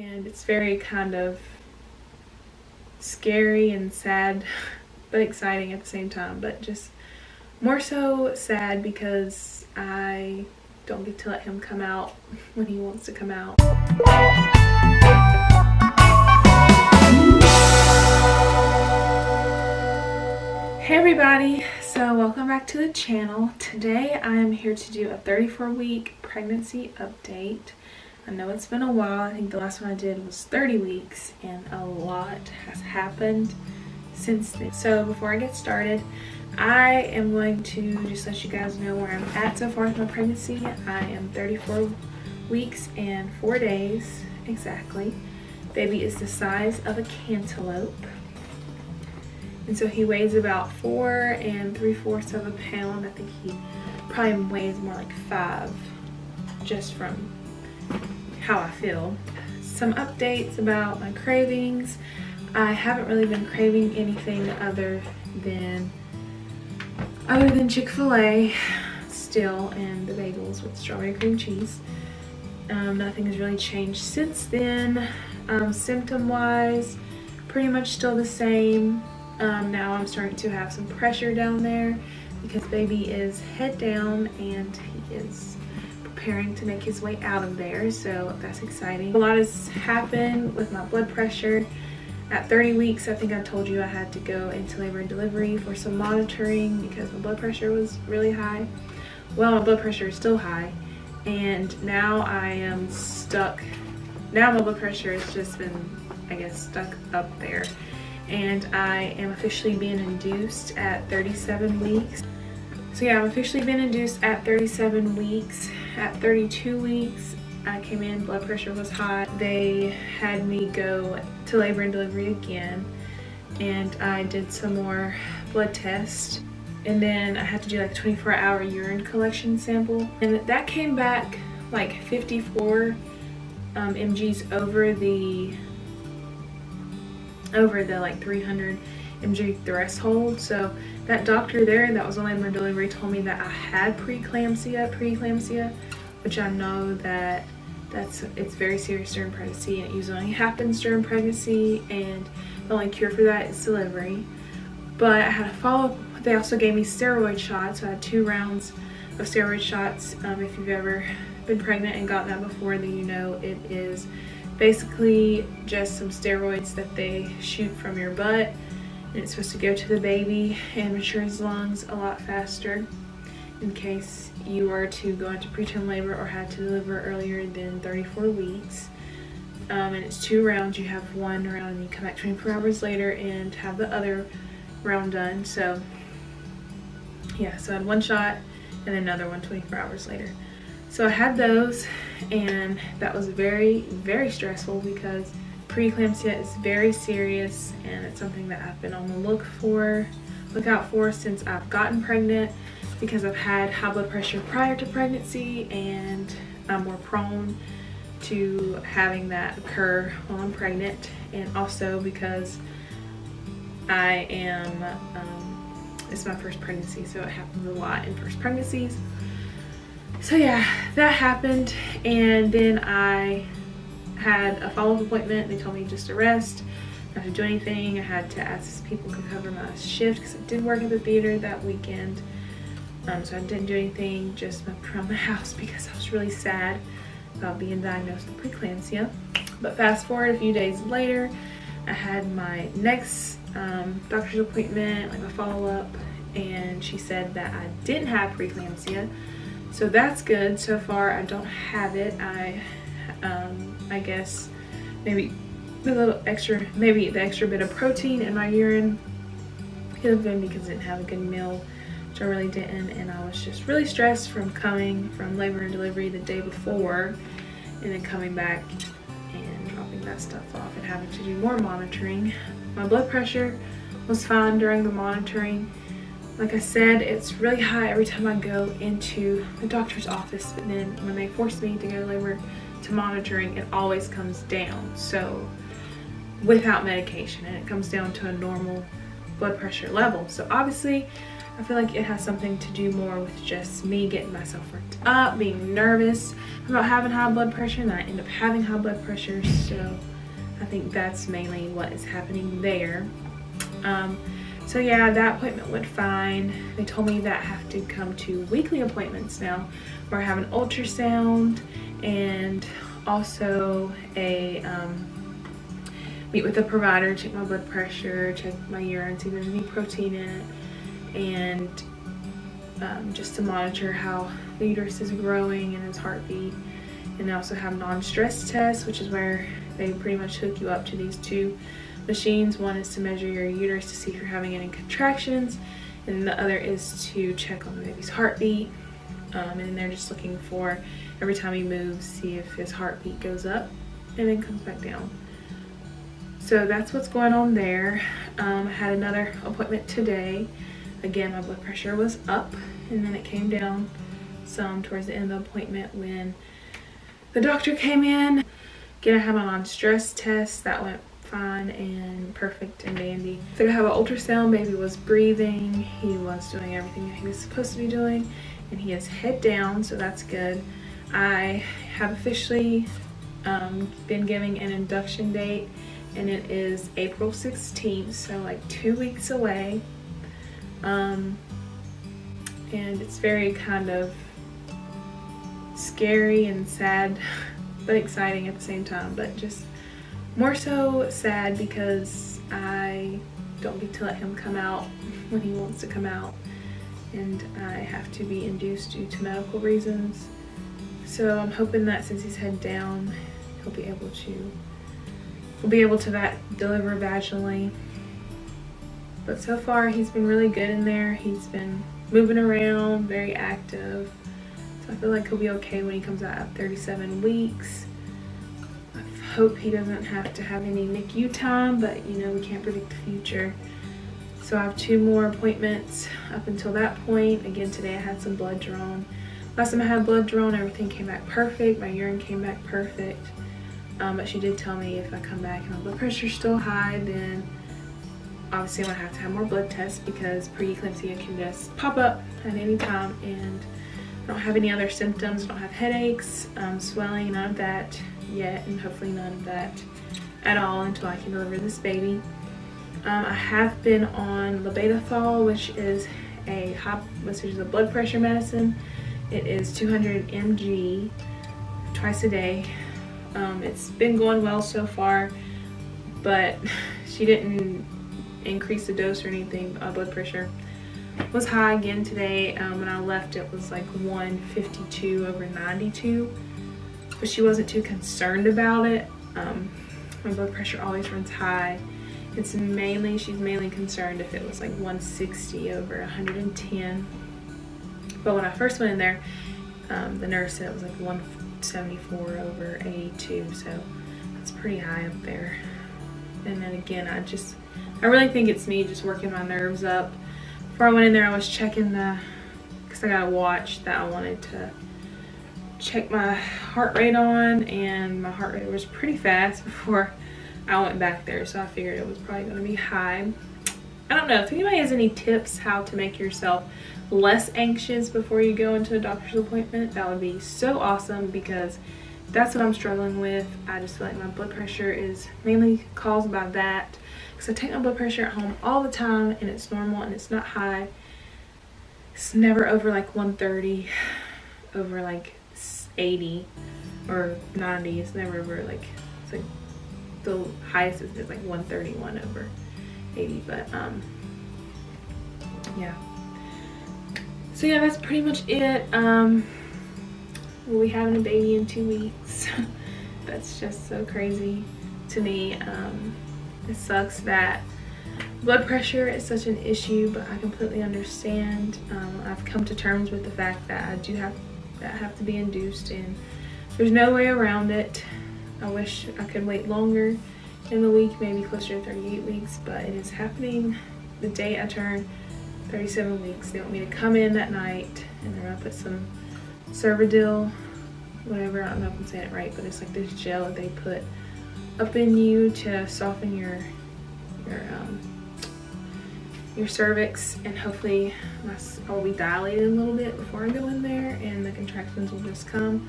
and it's very kind of scary and sad, but exciting at the same time, but just more so sad because I don't get to let him come out when he wants to come out. Hey everybody, so welcome back to the channel. Today I am here to do a 34-week pregnancy update. I know it's been a while. I think the last one I did was 30 weeks and a lot has happened since then. So before I get started, I am going to just let you guys know where I'm at so far with my pregnancy. I am 34 weeks and 4 days exactly. Baby is the size of a cantaloupe. And so he weighs about 4 3/4 of a pound. I think he probably weighs more like 5 just from how I feel. Some updates about my cravings. I haven't really been craving anything other than Chick-fil-A still, and the bagels with strawberry cream cheese. Nothing has really changed since then. Symptom wise, pretty much still the same. Now I'm starting to have some pressure down there because baby is head down and he is preparing to make his way out of there, so that's exciting. A lot has happened with my blood pressure. At 30 weeks, I think I told you I had to go into labor and delivery for some monitoring because my blood pressure was really high. Well, my blood pressure is still high, and now I am stuck. Now my blood pressure has just been, I guess, stuck up there. And I am officially being induced at 37 weeks. So yeah, I've officially been induced at 37 weeks. At 32 weeks, I came in, blood pressure was high. They had me go to labor and delivery again, and I did some more blood tests. And then I had to do like a 24-hour urine collection sample. And that came back like 54 mgs over the like 300 mg threshold. So that doctor there that was on labor and delivery told me that I had preeclampsia, which I know that it's very serious during pregnancy, and it usually only happens during pregnancy, and the only cure for that is delivery. But I had a follow-up. They also gave me steroid shots. So I had 2 rounds of steroid shots. If you've ever been pregnant and gotten that before, then you know it is basically just some steroids that they shoot from your butt, and it's supposed to go to the baby and mature his lungs a lot faster in case you were to go into preterm labor or had to deliver earlier than 34 weeks. And it's 2 rounds. You have 1 round and you come back 24 hours later and have the other round done. So yeah, so I had 1 shot and another one 24 hours later. So I had those, and that was very, very stressful because preeclampsia is very serious, and it's something that I've been on the lookout for since I've gotten pregnant, because I've had high blood pressure prior to pregnancy, and I'm more prone to having that occur while I'm pregnant, and also because I am, it's my first pregnancy, so it happens a lot in first pregnancies. So yeah, that happened, and then I had a follow-up appointment. They told me just to rest, not to do anything. I had to ask if people could cover my shift because I did work at the theater that weekend. So I didn't do anything, just moved around the house because I was really sad about being diagnosed with preeclampsia. But fast forward a few days later, I had my next doctor's appointment, like a follow-up, and she said that I didn't have preeclampsia. So that's good. So far I don't have it. I guess maybe the extra bit of protein in my urine could have been because I didn't have a good meal, which I really didn't, and I was just really stressed from coming from labor and delivery the day before and then coming back and dropping that stuff off and having to do more monitoring. My blood pressure was fine during the monitoring. Like I said, it's really high every time I go into the doctor's office, but then when they force me to go to labor to monitoring, it always comes down, so without medication, and it comes down to a normal blood pressure level. So obviously I feel like it has something to do more with just me getting myself worked up, being nervous about having high blood pressure, and I end up having high blood pressure. So I think that's mainly what is happening there. So yeah, that appointment went fine. They told me that I have to come to weekly appointments now, where I have an ultrasound and also a meet with a provider, check my blood pressure, check my urine, see if there's any protein in it, and just to monitor how the uterus is growing and its heartbeat. And they also have non-stress tests, which is where they pretty much hook you up to these two machines. One is to measure your uterus to see if you're having any contractions, and the other is to check on the baby's heartbeat. And they're just looking for, every time he moves, see if his heartbeat goes up and then comes back down. So that's what's going on there. I had another appointment today. Again, my blood pressure was up, and then it came down some towards the end of the appointment when the doctor came in. Again, I had my non-stress test. That went fine and perfect and dandy. So I have an ultrasound. Baby was breathing. He was doing everything that he was supposed to be doing, and he is head down, so that's good. I have officially been giving an induction date, and it is April 16th, so like 2 weeks away. And it's very kind of scary and sad, but exciting at the same time, but just more so sad because I don't get to let him come out when he wants to come out, and I have to be induced due to medical reasons. So I'm hoping that since he's head down, we'll be able to deliver vaginally. But so far he's been really good in there. He's been moving around, very active. So I feel like he'll be okay when he comes out at 37 weeks. I hope he doesn't have to have any NICU time, but you know, we can't predict the future. So I have 2 more appointments up until that point. Again, today I had some blood drawn. Last time I had blood drawn, everything came back perfect. My urine came back perfect. But she did tell me if I come back and my blood pressure's still high, then obviously I'm gonna have to have more blood tests, because pre-eclampsia can just pop up at any time. And I don't have any other symptoms. I don't have headaches, swelling, none of that yet, and hopefully none of that at all until I can deliver this baby. I have been on labetalol, which is a blood pressure medicine. It is 200 mg twice a day. It's been going well so far, but she didn't increase the dose or anything. Blood pressure was high again today. When I left, it was like 152/92, but she wasn't too concerned about it. My blood pressure always runs high. She's mainly concerned if it was like 160/110. But when I first went in there, the nurse said it was like 174/82, so that's pretty high up there. And then again, I really think it's me just working my nerves up. Before I went in there, I was checking because I got a watch that I wanted to check my heart rate on, and my heart rate was pretty fast before I went back there, so I figured it was probably going to be high. I don't know if anybody has any tips how to make yourself less anxious before you go into a doctor's appointment. That would be so awesome, because that's what I'm struggling with. I just feel like my blood pressure is mainly caused by that, because I take my blood pressure at home all the time and it's normal and it's not high. It's never over like 130 over like 80 or 90. It's never over like, it's like the highest is like 131/80, but yeah. So yeah, that's pretty much it. We'll be having a baby in 2 weeks. That's just so crazy to me. It sucks that blood pressure is such an issue, but I completely understand. I've come to terms with the fact that I have to be induced, and there's no way around it. I wish I could wait longer in the week, maybe closer to 38 weeks, but it is happening the day I turn 37 weeks. They want me to come in that night, and they're gonna put some Cervidil, whatever, I don't know if I'm saying it right, but it's like this gel that they put up in you to soften your your cervix, and hopefully I'll be dilated a little bit before I go in there, and the contractions will just come,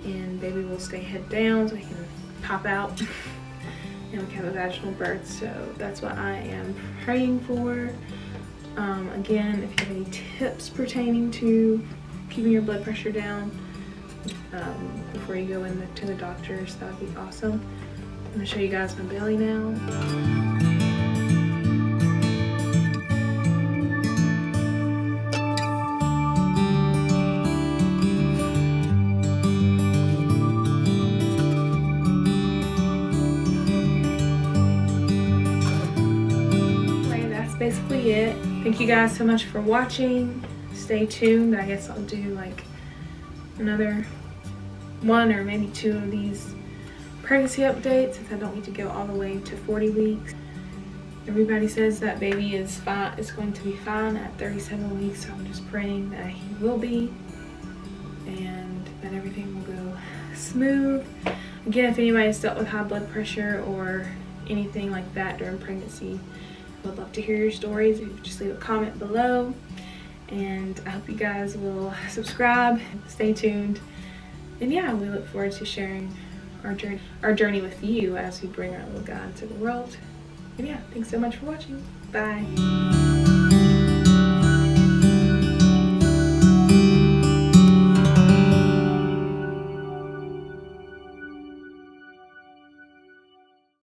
and baby will stay head down so he can pop out and we can have a vaginal birth. So that's what I am praying for. Again, if you have any tips pertaining to keeping your blood pressure down before you go to the doctors, that would be awesome. I'm gonna show you guys my belly now. Basically it. Thank you guys so much for watching. Stay tuned. I guess I'll do like another 1 or maybe 2 of these pregnancy updates, since I don't need to go all the way to 40 weeks. Everybody says that baby is fine, is going to be fine at 37 weeks, so I'm just praying that he will be and that everything will go smooth. Again, if anybody's dealt with high blood pressure or anything like that during pregnancy, I would love to hear your stories. You just leave a comment below, and I hope you guys will subscribe, stay tuned, and yeah, we look forward to sharing our journey with you as we bring our little guy into the world. And yeah, thanks so much for watching. Bye.